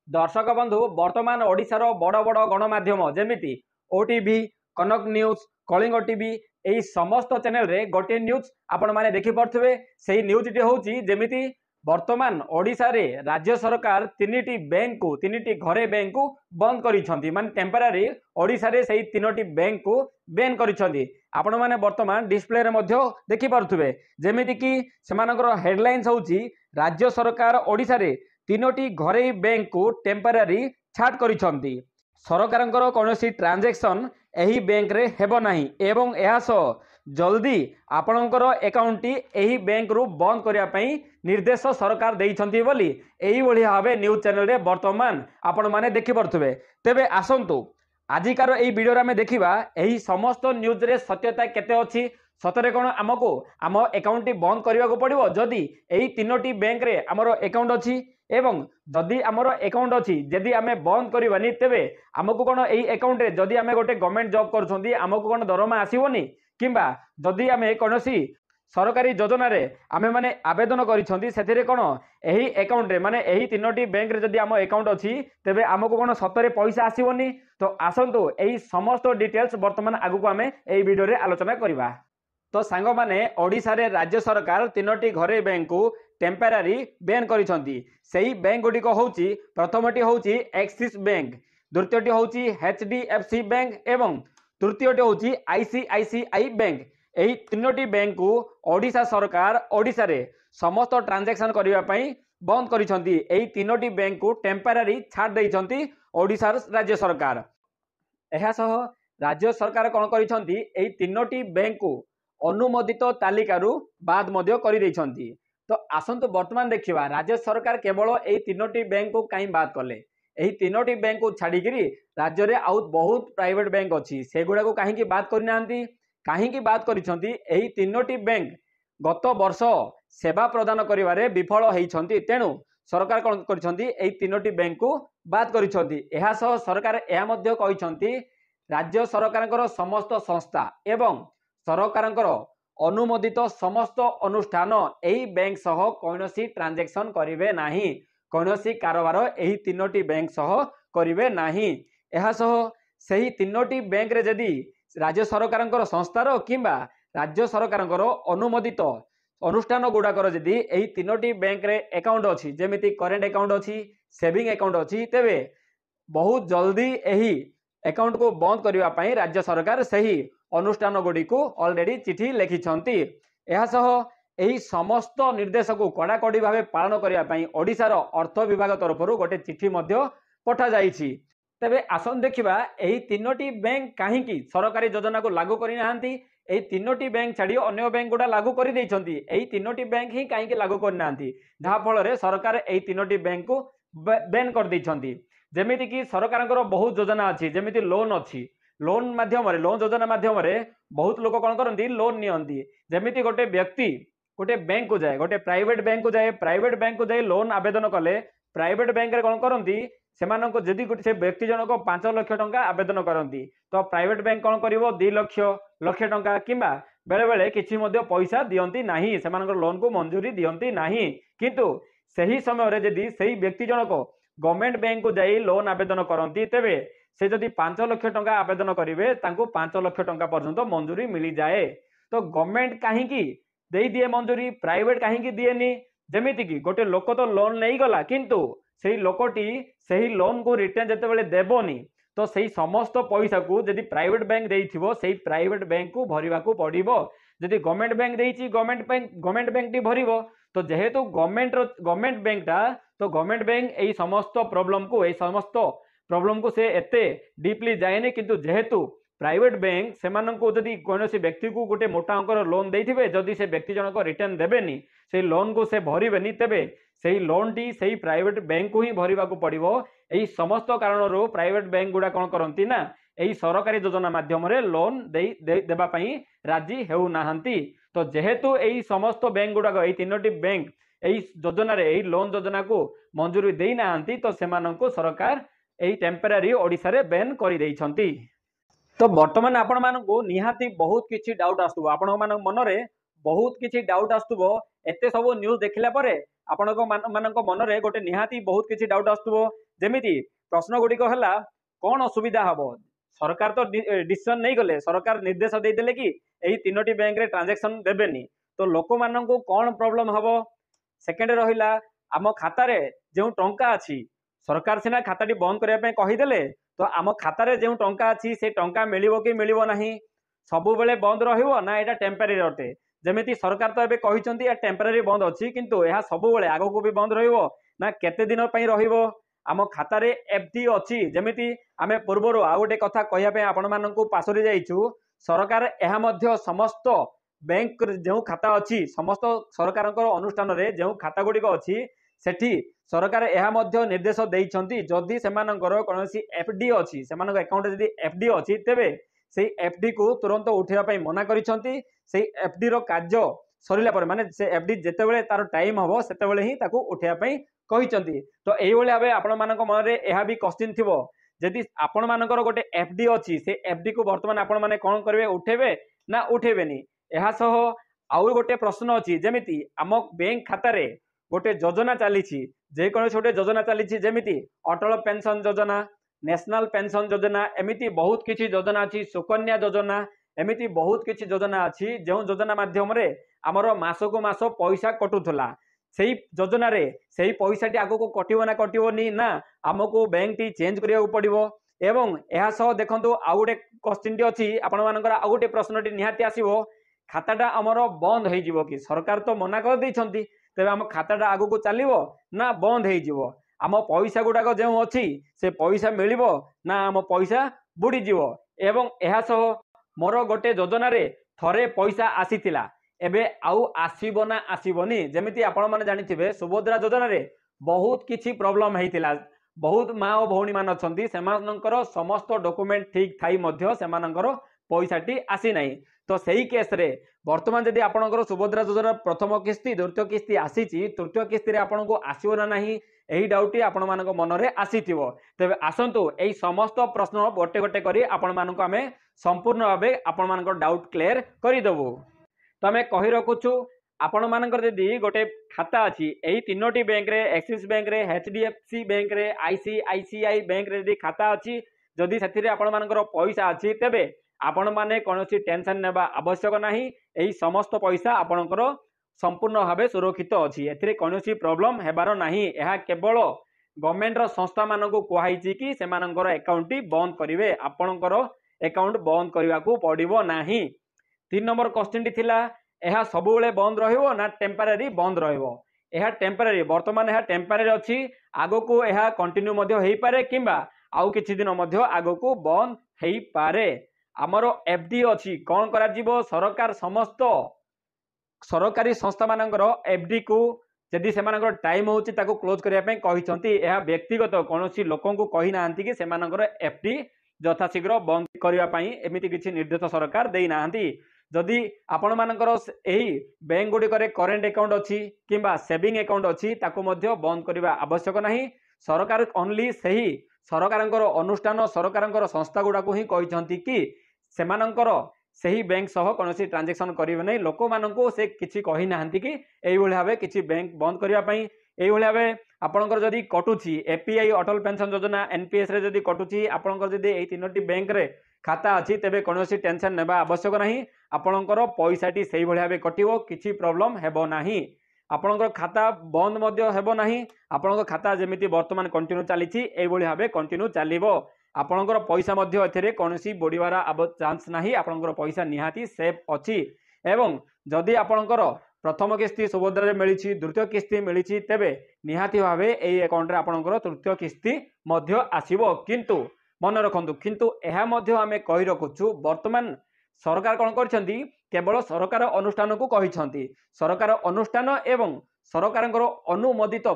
दर्शक बंधु वर्तमान ओडिशार बड़ बड़ गणमाध्यम जेमिति ओटीवी कनक न्यूज कलिंग टीवी यही समस्त चैनल रे गोटे न्यूज आपण माने देखि पारथुबे सेही न्यूज टी होउची जेमिति वर्तमान ओडिशा रे राज्य सरकार तीनिटी बैंक को तीनिटी घरे बैंक को बंद करिसंती माने टेम्पररी ओडिशा रे सेही तीनोटी बैंक को बैन करिसंती आपण माने वर्तमान डिस्प्ले रे मध्य देखि पारथुबे जेमिति कि सेमानकर हेडलाइंस होउची राज्य सरकार ओडिशा रे तीनोटी घरे बैंक को टेम्पररी छाट करिसंती सरकारंकर कौनसी ट्रांजैक्शन एही बैंक रे हेबो नाही एवं एहासो जल्दी आपणकर अकाउंट एही बैंक रु बंद करिया पई निर्देश सरकार देइछंती बोली एही भली भाबे न्यूज चैनल रे वर्तमान आपण माने देखि परथुबे। तेबे आसंतु आजिकार एही वीडियो रे हमें देखिबा एही समस्त न्यूज रे सत्यता केते अछि सतरे कोन आमको आम अकाउंट बंद करने को पड़ो जदि यही तीनोटी बैंक रे आमर अकाउंट अच्छी एवं जदि आमर अकाउंट अच्छी जदि आम बंद करवानी तेबे आमको कौन यही अकाउंट रे जदि आम गोटे गवर्नमेंट जॉब कर आमको कौन दरमा आसवनी किंबा जदि आम कौन सरकारी योजना रे आमे माने आवेदन करिसंती सेथिरे कोन एही अकाउंट रे माने एही तीनोटी बैंक रे जदि आम अकाउंट अछि तेबे आमको कोन सतरे पैसा आसीवनी। तो आसंतु एही समस्त डिटेल्स वर्तमान आगु को आमे एही वीडियो रे आलोचना करिबा। तो सांग माने ओडिशा रे राज्य सरकार तीनोटी घरे बैंक को टेम्पररी बैन करिसंती सेही बैंक गुडी को होउची प्रथमटी होउची एक्सिस बैंक द्वितीयटी होउची एचडीएफसी बैंक एवं तृतीयटी होउची आईसीआईसीआई बैंक। एही तीनोटी बैंक को ओडिशा सरकार ओडिशा रे समस्त ट्रांजैक्शन करिवा पई बंद करिसंती एही तीनोटी बैंक को टेम्पररी छाड़ देइसंती ओडिशा राज्य सरकार। एहा सह राज्य सरकार कोन करिसंती एही तीनोटी बैंक को अनुमोदित तालिकारु बाद मध्य करि देइछंती। तो आसंतु वर्तमान देखिबा राज्य सरकार केवल एही तीनोटी बैंक को काई बात कले एही तीनोटी बैंक को छाड़ी करी राज्य रे आउ बहुत प्राइवेट बैंक अछि सेगुडा को काहे की बात करि नांती काहे की बात करिसंती एही तीनोटी बैंक गत वर्ष सेवा प्रदान करिवारे विफल हेइछंती तेणु सरकार कोन करिसंती एही तीनोटी बैंक को बात करिसंती। एहा सह सरकार एहा मध्य कहिसंती राज्य सरकारकर समस्त संस्था एवं सरकारकर अनुमोदित समस्त अनुष्ठान एही बैंक सह कौनसी ट्रांजैक्शन करिवे नाही कौनसी कारोबार एही तीनोटी बैंक सह करिवे नाही। एहा सह सेही तीनोटी बैंक रे जदी राज्य सरकारकर संस्थार किंबा राज्य सरकारकर अनुमोदित अनुष्ठान गुडाकर जदी एही तीनोटी बैंक रे अकाउंट अछि जेमिति करेंट अकाउंट अछि सेविंग अकाउंट अछि तेबे बहुत जल्दी एही अकाउंट को बंद करबा पई राज्य सरकार सही अनुष्ठान गुडी को ऑलरेडी चिठी लिखिछंती। एहा सह एही समस्त निर्देश को कड़ाकड़ी भावे पालन करबा पई ओडिशार अर्थ विभाग तरफ गोटे चिठी मध्य पठा जाईछि। तेबे आसन देखिबा एही तीनोटी बैंक काहे की सरकारी योजना को लागू करि नाहंती एही तीनोटी बैंक छाड़ी अन्य बैंक गुडा लागू करि दैछंती एही तीनोटी बैंक ही काहे की लागू कर नाहंती जहा फल रे सरकार एही तीनोटी बैंक को बैन कर दैछंती। जेमिति कि सरकारଙ୍କର बहुत योजना अछि जेमिति लोन अछि लोन माध्यम रे लोन योजना माध्यम रे बहुत लोक कोन करंती लोन नियंती जेमिति गोटे व्यक्ति गोटे बैंक को जाए गोटे प्राइवेट बैंक को जाए लोन आवेदन कले प्राइवेट बैंक रे कोन करंती सेमानको जदि से व्यक्ति जनक 5 लाख टंका आवेदन करंती तो प्राइवेट बैंक कोन करिवो 2 लाख टंका किंबा बेले बेले किछि मध्ये पैसा दियंती नाही सेमानकर लोन को मंजूरी दियंती नाही किंतु सही समय रे जदि सही व्यक्ति जनक गवर्नमेंट बैंक को जाई लोन आवेदन करंती तेबे से जदि 5 लाख टंका आवेदन करिवे तांको 5 लाख टंका पर्यंत मंजूरी मिली जाए। तो गवर्नमेंट काहे की देई दिए मंजूरी प्राइवेट काहे की दिएनी जेमिति की गोटे लोक तो लोन नहीं गला किंतु सेही लोकटी सेही लोन को रिटर्न जते बेले देबोनी तो सेही समस्त पैसा को जदि प्राइवेट बैंक देइथिबो सेही प्राइवेट बैंक को भरिबा को पड़िबो जदि गवर्नमेंट बैंक देइछि गवर्नमेंट बैंक टी भरिबो तो जेहेतु गवर्नमेंट बैंक टा तो गवर्नमेंट बैंक एही समस्त प्रॉब्लम को से एते डीपली जाएनी किंतु जेहेतु प्राइवेट बैंक सेमाननको जदि कोनोसी व्यक्ति को गोटे मोटा अंकर लोन देइथिबे जदि से व्यक्ति जनक रिटर्न देबेनी से लोन को से भरिबेनी तेबे सेही लोन टी सेही प्राइवेट बैंक को ही भरिबा को पड़िबो। एही समस्त कारणरो प्राइवेट बैंक गुडा कोन करंती ना एही सरकारी योजना माध्यम रे लोन देबा पई राजी हेउ नाहंती। तो जेहेतु एही समस्त बैंक गुडा एही तीनोटी बैंक एही योजना रे एही लोन योजना को मंजूरी देई नाहंती तो सेमाननको सरकार एही टेम्पररी ओडिसा रे बैन करि दैछंती। तो वर्तमान आपण मानकु निहाती बहुत किछि डाउट आस्तुबो आपण मानक मन रे बहुत किछि डाउट आस्तुबो एते सब न्यूज देखिला परे आपनको मानक मन रे गोटे निहाती बहुत किछि डाउट आस्तुबो जेमिति प्रश्न गुड़िक है कौन असुविधा हम सरकार तो डिसीजन नहीं गले सरकार निर्देश देदेले कि यही तीनोटी बैंक रे ट्रांजैक्शन देबेनी तो लोक मान को कौन प्रॉब्लम हम सेकेंड रहिला आम खातार जो टंका अच्छी सरकार सिना खाताटी बंद करने कहीदेले तो आम खातार जो टंका अच्छी से टंका मिलिबो कि मिलिबो नहीं सबु बेले बंद रहिबो ना एटा टेम्परेरी अटे जमिति सरकार तो एबे कहिसंती टेम्परेरी बंद अच्छी किंतु यह सबु बेले आगो को भी बंद रहिबो ना केते दिन पई रहिबो आम खातार एफडी अच्छी जमिति आमे पूर्वर आ गोटे कथा कहया आपण मानकु पासरी जाइछु सरकार यह मध्य समस्त बैंक जो खाता अच्छी समस्त सरकार अनुष्ठान रे जो खाता गुड़िक अच्छी सेठी सरकार यह मध्य निर्देश देइछंती जदि सेमानकर कोनोसी एफडी अच्छी सेमानक अकाउंट जदि एफडी अच्छी तेबे से एफडी को तुरंत उठेवा पई मना करिसंती से एफडी रो कार्य सरिला पर माने से एफडी जेतेबेले तार टाइम हबो सेतेबेले ही ताकू उठेवा पई कहिसंती तो एई भली भाबे आपण मानक मन रे एहा भी क्वेश्चन थिबो जदि आपण मानकर गोटे एफडी अच्छी से एफडी को वर्तमान आपण माने कोन करबे उठेबे ना उठेबेनी एहा सह आउ गोटे प्रश्न अच्छी जमिति आम बैंक खाता रे गोटे योजना चली जेकोसी गोटे योजना चली जमिति अटल पेंशन योजना नेशनल पेंशन योजना एमिति बहुत किछि योजना अच्छी सुकन्या योजना एमिति बहुत किछि योजना अच्छी जो योजना माध्यम रे आमर मासको मास पैसा कटुला सेही योजना रे सेही पैसाटी आगो कटिबो ना कटिबोनी ना आमको बैंक टी चेंज करिया पड़िबो एवं एहा सह देखंतु आउ गोटे क्वेश्चन टी अछि आपण मानकर आउ गोटे प्रश्नटी निहाती आसीबो खाताटा आमर बंद हो जीवो कि सरकार तो मना कर देइछंती तेबे आम खाताटा आगो को चलिबो ना बंद हो जीवो आम पैसा गुडाक जो अच्छी से पैसा मिलिबो ना आम पैसा बुड़ी जीवो एवं एहा सह मोर गोटे योजना रे थरे पैसा आसीतिला एबे आउ आसीबो ना आसीबोनी जेमिति आपण माने जानिथिबे सुभद्रा योजना रे बहुत किछि प्रॉब्लम हेतिला बहुत माँ और भौणी मान अछंती सेमानकर समस्त डॉक्यूमेंट ठीक थाई मध्य सेमानकर पैसाटी आसी नाही तो सही केस रे वर्तमान जदि आपणकर सुभद्रा योजना प्रथम किस्ती द्वितीय किस्ती आसीची तृतीय किस्ती रे आपनको आसीबो ना नाही एही डाउटी आपण मानक मन रे आसीथिबो तबे आसंतु एही समस्त प्रश्न गोटे गोटे करी आपण मानक आमे संपूर्ण भाबे आपण मानकर डाउट क्लियर करि देबो तो आमे कहि रखुछु आपण मानकर जदि गोटे खाता अछि एही तीनोटी बैंक रे एक्सिस बैंक रे एचडीएफसी बैंक रे आईसीआईसीआई बैंक रे जदि खाता अछि जदि सेथिरे आपण मानकर पैसा अछि तेबे आपण माने कोनोसी टेंशन नेबा आवश्यक नाही एही समस्त पैसा आपणकर संपूर्ण भावे सुरक्षित अछि एथिरे कोनोसी प्रॉब्लम हेबार नाही एहा केवल गवर्नमेंट रो संस्था मानको कोहाइछि कि सेमानकर अकाउंट बंद करिवे आपणकर अकाउंट बंद करबा को पड़िबो नाही 3 नंबर क्वेश्चन टी थिला एहा सबु बेले बंद रहिबो ना टेम्परेरी बंद रहिबो एहा टेम्परेरी वर्तमान एहा टेम्परेरी अछि आगो को एहा कंटिन्यू मध्य हेई पारे किबा आउ किछि दिन मध्य आगो को बंद हेई पारे आमर एफडी अच्छी कौन करा जीवो सरकार समस्त सरकारी संस्था मानकर एफडी को जदि सेमानकर टाइम होची ताको क्लोज करिया पे कहिसंती एहा व्यक्तिगत कोनोसी लोकन को कहि नांती कि सेमानकर एफडी यथाशीघ्र बंद करिया पई एमिति किछि निर्देश सरकार देई नांती जदि आपण मानकर एही बैंक गुडी करे करेंट अकाउंट अच्छी किंबा सेविंग अकाउंट अच्छी ताको मध्य बंद करिवा आवश्यक नाही सरकार ओनली सही सरकारंकर अनुष्ठान सरकारंकर संस्था गुडा को ही कहिसंती कि सेमानंकर सही बैंक सह कोनोसी ट्रांजैक्शन करिवे नै लोक माननको से किछि कहि नाहंती कि एई भली भाबे किछि बैंक बंद करिया पई एई भली भाबे आपणकर जदि कटुछि एपीआई अटल पेंशन योजना एनपीएस रे जदि कटुछि आपणकर जदि एई तीनोटी बैंक रे खाता अछि तेबे कोनोसी टेंशन नेबा आवश्यक नाही आपणकर पैसाटी सही भली भाबे कटिवो किछि प्रॉब्लम हेबो नाही आपणकर खाता बंद मध्य हेबो नाही आपणकर खाता जेमिति वर्तमान कंटिन्यू चलीछि एई भली भाबे कंटिन्यू चलिबो आपणकर पैसा मध्य एथिरे कोनोसी बोडिवार चांस नाही आपणकर पैसा निहाती सेफ अछि एवं जदि आपणकर प्रथम किस्ती सुभद्रा रे मिलिछि द्वितीय किस्ती मिलिछि तेबे निहाती भाबे एई अकाउंट रे आपणकर तृतीय किस्ती मध्य आसीबो किंतु मन रखंतु किंतु एहा मध्य आमे कहि रखुछु वर्तमान सरकार कोन करछंती केवल सरकार अनुष्ठान को कहिछंती सरकार अनुष्ठान एवं सरकारंकर अनुमोदित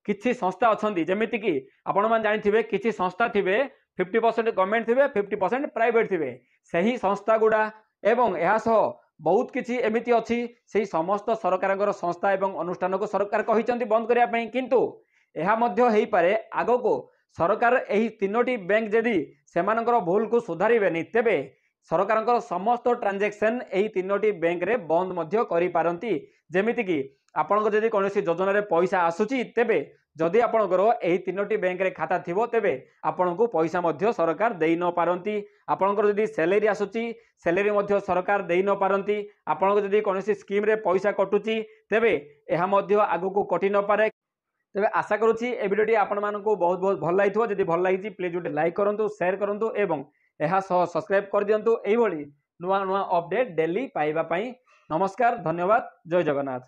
किछि संस्था अछंती जेमिति कि आपण मान जानिथिबे किछि संस्था थिबे 50% गवर्नमेंट थिबे 50% प्राइवेट थिबे सही संस्था गुडा एवं एहा सह बहुत किछि एमिति अछि सेही समस्त सरकारंकर संस्था एवं अनुष्ठान को सरकार कहिछंती बंद करिया पई किंतु एहा मध्य हेई पारे आगो को सरकार एही तीनोटी बैंक जदि सेमानकर भूल को सुधारिबेनी तेबे सरकारंकर समस्त ट्रांजैक्शन एही तीनोटी बैंक रे बंद मध्य करि पारंती जेमिति कि आपनको जदि कोनोसी योजना रे पैसा आसुची तेबे जदि आपणकर यही 3टी बैंक रे खाता थिबो तेबे आपनको पैसा मध्य सरकार देई न पारंती। आपणकर जदि सैलरी आसुची सैलरी मध्य सरकार देई न पारंती। आपणको जदि कोनोसी स्कीम रे पैसा कटुची तेबे एहा मध्य आगु कटि न पारे। तेबे आशा करूची ए वीडियोटी आपण मानकु बहुत बहुत भल लागिथो। जदि भल लागिची प्लीज गोटे लाइक करंतु, शेयर करंतु एवं एहा सब्सक्राइब कर दियंतु एई भली नुआ नुआ अपडेट डेली पाइबा पई। नमस्कार, धन्यवाद, जय जगन्नाथ।